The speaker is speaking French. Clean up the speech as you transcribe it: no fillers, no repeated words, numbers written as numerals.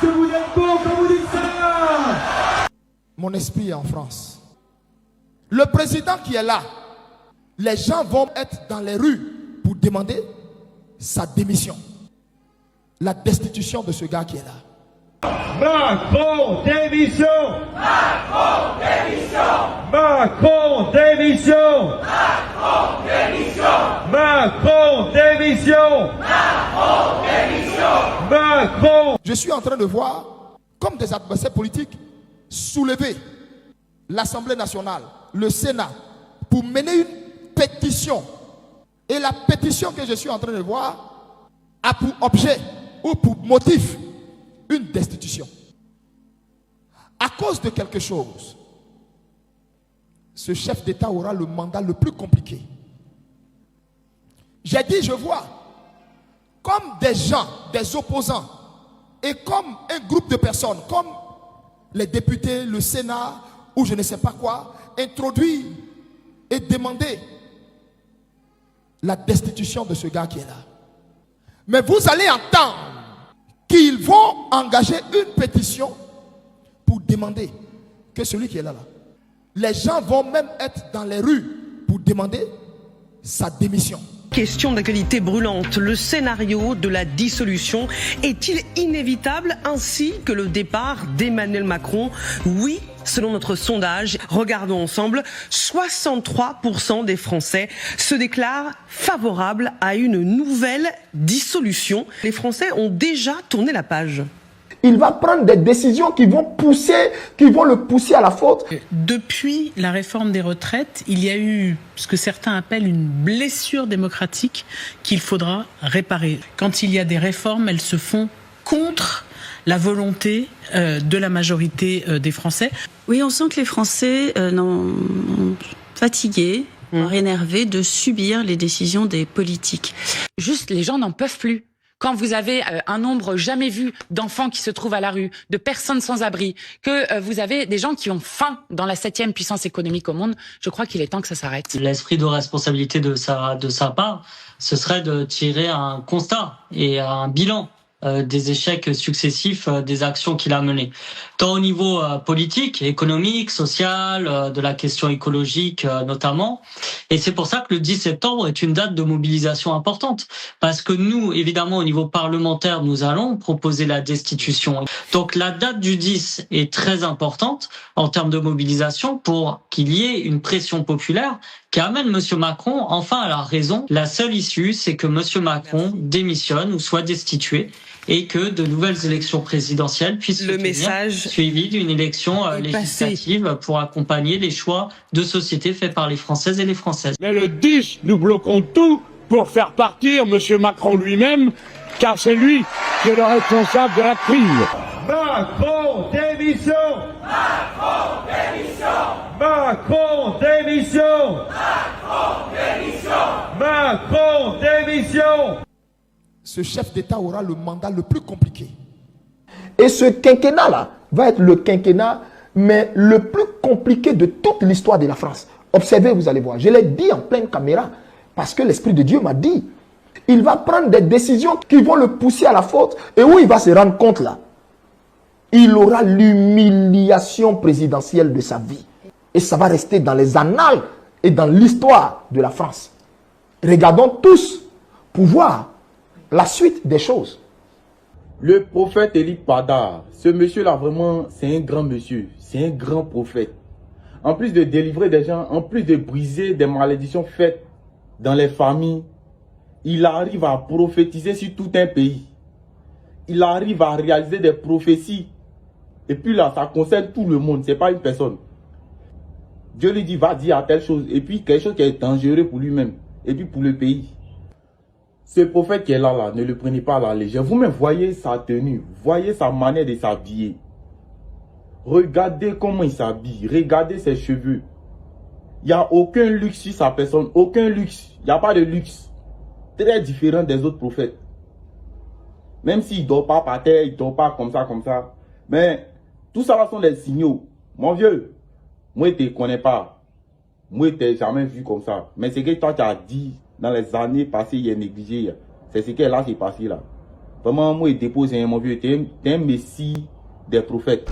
que vous êtes bon quand vous dites ça? Mon esprit est en France. Le président qui est là, les gens vont être dans les rues pour demander sa démission. La destitution de ce gars qui est là. Macron, démission! Macron, démission! Macron, démission! Macron, démission! Macron, démission! Macron, démission! Macron! Je suis en train de voir, comme des adversaires politiques, soulever l'Assemblée nationale, le Sénat, pour mener une pétition. Et la pétition que je suis en train de voir a pour objet ou pour motif une destitution. À cause de quelque chose, ce chef d'État aura le mandat le plus compliqué. J'ai dit, je vois, comme des gens, des opposants, et comme un groupe de personnes, comme les députés, le Sénat, ou je ne sais pas quoi, introduire et demander la destitution de ce gars qui est là. Mais vous allez entendre qu'ils vont engager une pétition pour demander que celui qui est là, les gens vont même être dans les rues pour demander sa démission. Question d'actualité brûlante. Le scénario de la dissolution est-il inévitable ainsi que le départ d'Emmanuel Macron? Oui, selon notre sondage. Regardons ensemble. 63% des Français se déclarent favorables à une nouvelle dissolution. Les Français ont déjà tourné la page. Il va prendre des décisions qui vont le pousser à la faute. Depuis la réforme des retraites, il y a eu ce que certains appellent une blessure démocratique qu'il faudra réparer. Quand il y a des réformes, elles se font contre la volonté de la majorité des Français. Oui, on sent que les Français sont fatigués, énervés de subir les décisions des politiques. Juste, les gens n'en peuvent plus. Quand vous avez un nombre jamais vu d'enfants qui se trouvent à la rue, de personnes sans abri, que vous avez des gens qui ont faim dans la 7e puissance économique au monde, je crois qu'il est temps que ça s'arrête. L'esprit de responsabilité de sa part, ce serait de tirer un constat et un bilan des échecs successifs des actions qu'il a menées, tant au niveau politique, économique, social, de la question écologique notamment. Et c'est pour ça que le 10 septembre est une date de mobilisation importante, parce que nous, évidemment, au niveau parlementaire, nous allons proposer la destitution. Donc la date du 10 est très importante en termes de mobilisation pour qu'il y ait une pression populaire qui amène M. Macron enfin à la raison. La seule issue, c'est que M. Macron démissionne ou soit destitué et que de nouvelles élections présidentielles puissent se tenir, suivies d'une élection législative pour accompagner les choix de société faits par les Françaises et les Françaises. Mais le 10, nous bloquons tout pour faire partir M. Macron lui-même, car c'est lui qui est le responsable de la crise. Macron, démission! Macron, démission! Macron, démission! Macron, démission! Macron, démission! Ce chef d'État aura le mandat le plus compliqué. Et ce quinquennat-là va être le quinquennat, mais le plus compliqué de toute l'histoire de la France. Observez, vous allez voir. Je l'ai dit en pleine caméra, parce que l'Esprit de Dieu m'a dit. Il va prendre des décisions qui vont le pousser à la faute. Et où il va se rendre compte là? Il aura l'humiliation présidentielle de sa vie. Et ça va rester dans les annales et dans l'histoire de la France. Regardons tous pour voir la suite des choses. Le prophète Élie Padar, ce monsieur-là, vraiment, c'est un grand monsieur. C'est un grand prophète. En plus de délivrer des gens, en plus de briser des malédictions faites dans les familles, il arrive à prophétiser sur tout un pays. Il arrive à réaliser des prophéties. Et puis là, ça concerne tout le monde, c'est pas une personne. Dieu lui dit, va dire à telle chose. Et puis quelque chose qui est dangereux pour lui-même. Et puis pour le pays. Ce prophète qui est là, ne le prenez pas à la légère. Vous-même voyez sa tenue, voyez sa manière de s'habiller. Regardez comment il s'habille, regardez ses cheveux. Il n'y a aucun luxe sur sa personne, aucun luxe. Il n'y a pas de luxe. Très différent des autres prophètes. Même s'il ne dort pas par terre, il ne dort pas comme ça. Mais tout ça là sont des signaux. Mon vieux, moi je ne te connais pas. Moi je ne t'ai jamais vu comme ça. Mais c'est que toi tu as dit dans les années passées, il est négligé. C'est ce qui est là, c'est passé là. Vraiment, moi, il dépose mon vieux, t'es un messie des prophètes.